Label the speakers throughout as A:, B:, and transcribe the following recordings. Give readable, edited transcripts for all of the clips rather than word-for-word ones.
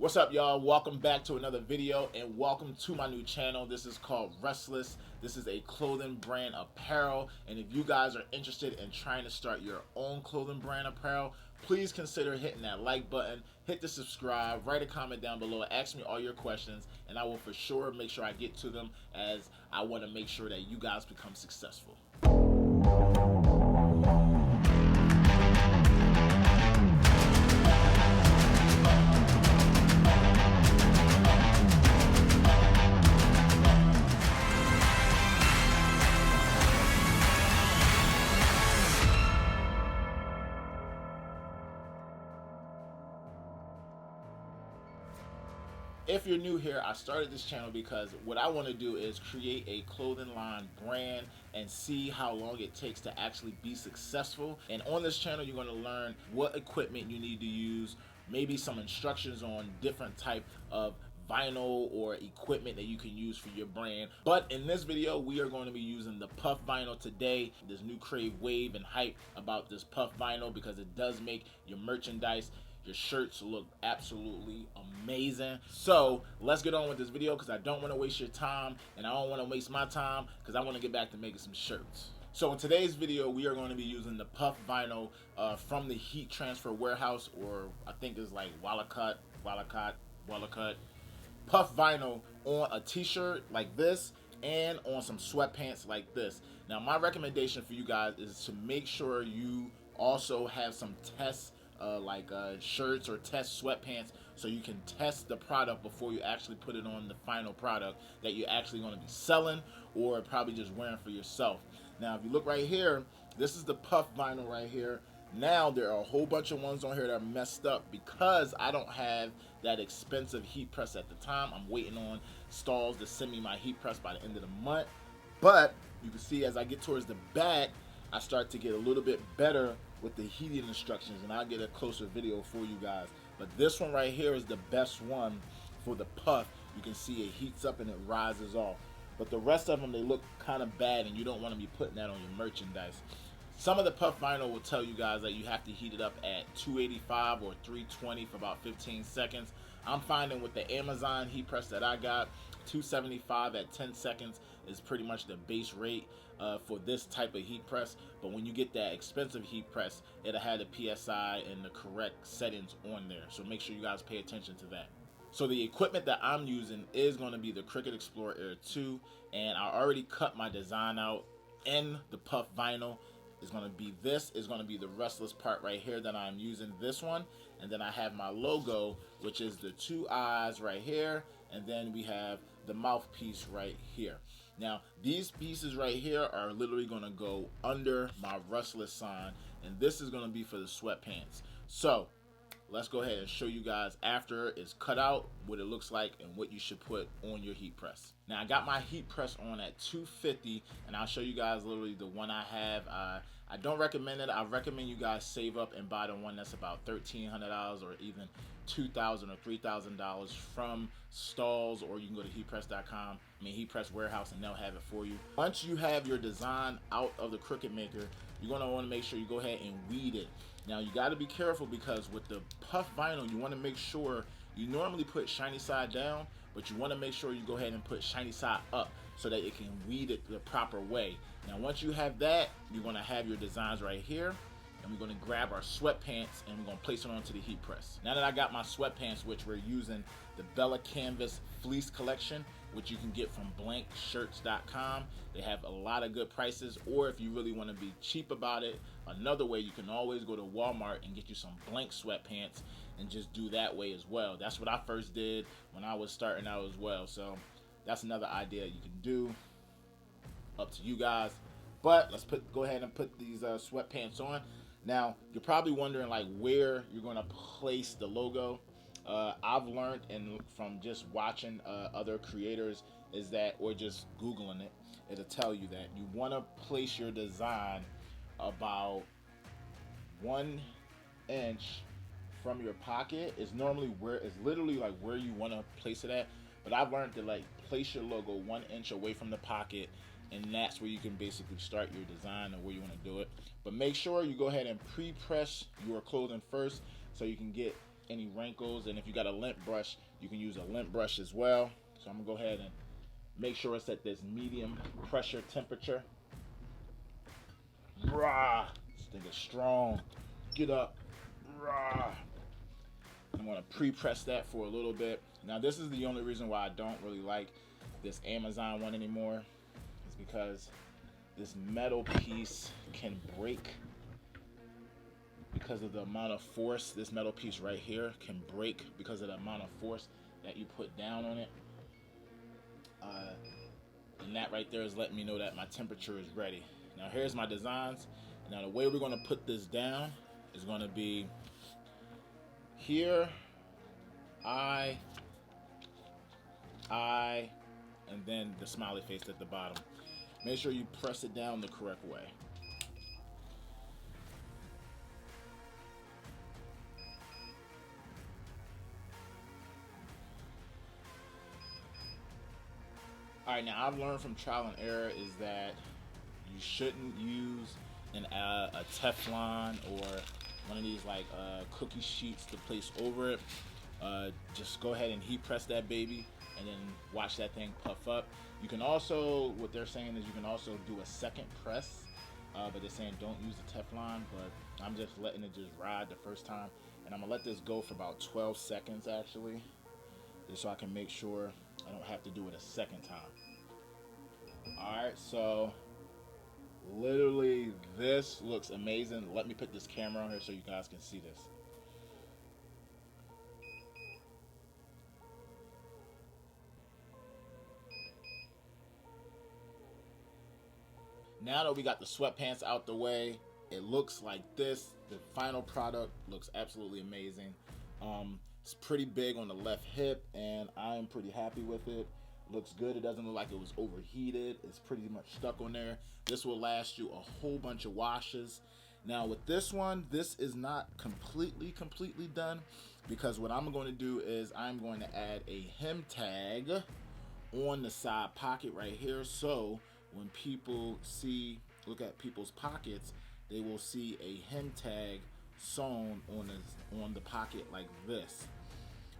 A: What's up, y'all? Welcome back to another video and welcome to my new channel. This is called Restless. This is a clothing brand apparel, and if you guys are interested in trying to start your own clothing brand apparel, please consider hitting that like button, hit the subscribe, write a comment down below, ask me all your questions, and I will for sure make sure I get to them, as I want to make sure that you guys become successful. If you're new here, I started this channel because what I want to do is create a clothing line brand and see how long it takes to actually be successful. And on this channel, you're going to learn what equipment you need to use, maybe some instructions on different type of vinyl or equipment that you can use for your brand. But in this video, we are going to be using the puff vinyl today. This new crave wave and hype about this puff vinyl because it does make your merchandise, your shirts, look absolutely amazing. So let's get on with this video because I don't want to waste your time and I don't want to waste my time because I want to get back to making some shirts. So in today's video, we are going to be using the puff vinyl from the heat transfer warehouse, or I think it's like Wallacut puff vinyl on a t-shirt like this and on some sweatpants like this. Now my recommendation for you guys is to make sure you also have some tests shirts or test sweatpants, so you can test the product before you actually put it on the final product that you're actually going to be selling or probably just wearing for yourself. Now if you look right here, this is the puff vinyl right here. Now there are a whole bunch of ones on here that are messed up because I don't have that expensive heat press at the time. I'm waiting on Stalls to send me my heat press by the end of the month. But you can see as I get towards the back, I start to get a little bit better with the heating instructions, and I'll get a closer video for you guys. But this one right here is the best one for the puff. You can see it heats up and it rises off. But the rest of them, they look kind of bad, and you don't want to be putting that on your merchandise. Some of the puff vinyl will tell you guys that you have to heat it up at 285 or 320 for about 15 seconds. I'm finding with the Amazon heat press that I got, 275 at 10 seconds is pretty much the base rate for this type of heat press. But when you get that expensive heat press, it'll have the PSI and the correct settings on there. So make sure you guys pay attention to that. So the equipment that I'm using is going to be the Cricut Explorer Air 2, and I already cut my design out in the puff vinyl. Is going to be this is going to be the Restless part right here that I'm using, this one, and then I have my logo, which is the two eyes right here, and then we have the mouthpiece right here. Now these pieces right here are literally going to go under my Restless sign, and this is going to be for the sweatpants. So let's go ahead and show you guys after it's cut out what it looks like and what you should put on your heat press. Now I got my heat press on at 250, and I'll show you guys literally the one I have. I don't recommend it. I recommend you guys save up and buy the one that's about $1,300 or even $2,000 or $3,000 from Stalls, or you can go to heatpress.com, Heat Press Warehouse, and they'll have it for you. Once you have your design out of the Cricut Maker, you're going to want to make sure you go ahead and weed it. Now you got to be careful because with the puff vinyl, you want to make sure you normally put shiny side down, but you want to make sure you go ahead and put shiny side up so that it can weed it the proper way. Now once you have that, you're going to have your designs right here, and we're going to grab our sweatpants and we're going to place it onto the heat press. Now that I got my sweatpants, which we're using the Bella Canvas Fleece collection, which you can get from blankshirts.com. They have a lot of good prices, or if you really want to be cheap about it, another way, you can always go to Walmart and get you some blank sweatpants and just do that way as well. That's what I first did when I was starting out as well. So that's another idea you can do. Up to you guys. But let's go ahead and put these sweatpants on. Now you're probably wondering like where you're going to place the logo. I've learned from just watching other creators is that, or just Googling it, it'll tell you that you want to place your design about 1 inch from your pocket. Is normally where it's literally like where you want to place it at. But I've learned to like place your logo 1 inch away from the pocket, and that's where you can basically start your design or where you want to do it. But make sure you go ahead and pre-press your clothing first so you can get any wrinkles. And if you got a lint brush, you can use a lint brush as well. So I'm gonna go ahead and make sure it's at this medium pressure temperature. Rah! This thing is strong. Get up. Rah! I'm gonna pre-press that for a little bit. Now this is the only reason why I don't really like this Amazon one anymore, is because this metal piece can break because of the amount of force. This metal piece right here can break because of the amount of force that you put down on it. And that right there is letting me know that my temperature is ready. Now here's my designs. Now the way we're gonna put this down is gonna be here, I, and then the smiley face at the bottom. Make sure you press it down the correct way. Alright, now I've learned from trial and error is that you shouldn't use a Teflon or one of these like cookie sheets to place over it. Just go ahead and heat press that baby and then watch that thing puff up. You can also, what they're saying is you can also do a second press, but they're saying don't use the Teflon, but I'm just letting it just ride the first time. And I'm gonna let this go for about 12 seconds actually, just so I can make sure I don't have to do it a second time. Alright, so literally this looks amazing. Let me put this camera on here so you guys can see this. Now that we got the sweatpants out the way, it looks like this. The final product looks absolutely amazing. It's pretty big on the left hip and I am pretty happy with it. Looks good. It doesn't look like it was overheated. It's pretty much stuck on there. This will last you a whole bunch of washes. Now with this one, this is not completely done, because what I'm going to do is I'm going to add a hem tag on the side pocket right here, so when people look at people's pockets, they will see a hem tag sewn on the pocket like this.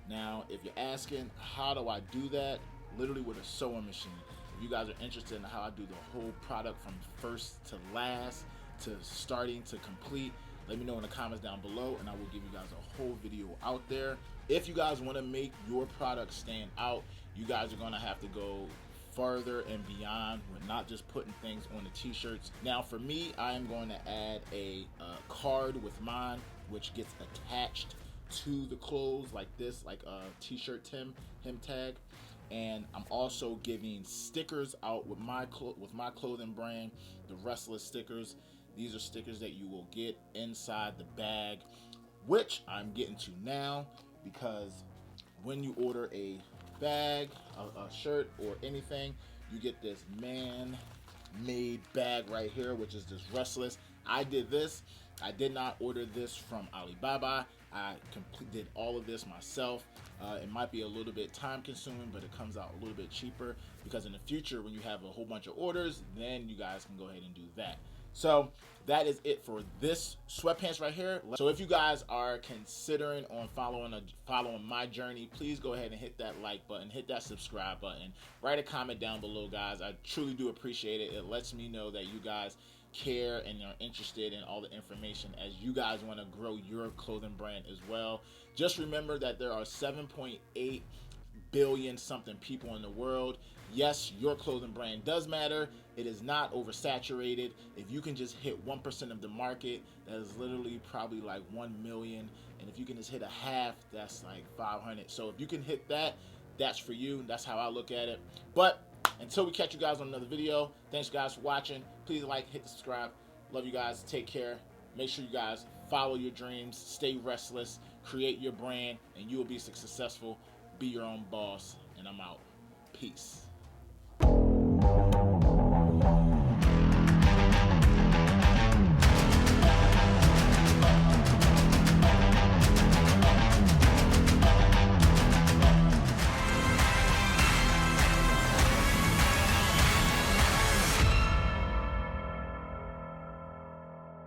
A: Now if you're asking how do I do that, literally with a sewing machine. If you guys are interested in how I do the whole product from first to last to starting to complete, let me know in the comments down below and I will give you guys a whole video out there. If you guys want to make your product stand out, you guys are going to have to go further and beyond. We're not just putting things on the t-shirts. Now for me, I am going to add a card with mine, which gets attached to the clothes like this, like a t-shirt hem tag. And I'm also giving stickers out with my clothing brand, the Restless stickers. These are stickers that you will get inside the bag, which I'm getting to now, because when you order a bag, a shirt or anything, you get this man-made bag right here, which is this Restless. I did this. I did not order this from Alibaba. I did all of this myself. It might be a little bit time consuming, but it comes out a little bit cheaper, because in the future when you have a whole bunch of orders, then you guys can go ahead and do that. So that is it for this sweatpants right here. So if you guys are considering on following my journey, please go ahead and hit that like button, hit that subscribe button, write a comment down below, guys. I truly do appreciate it. It lets me know that you guys care and are interested in all the information as you guys want to grow your clothing brand as well. Just remember that there are 7.8 billion something people in the world. Yes, your clothing brand does matter. It is not oversaturated. If you can just hit 1% of the market, that is literally probably like 1 million. And if you can just hit a half, that's like 500. So if you can hit that, that's for you. That's how I look at it. But until we catch you guys on another video, thanks guys for watching. Please like, hit the subscribe. Love you guys. Take care. Make sure you guys follow your dreams, stay restless, create your brand, and you will be successful. Be your own boss. And I'm out. Peace.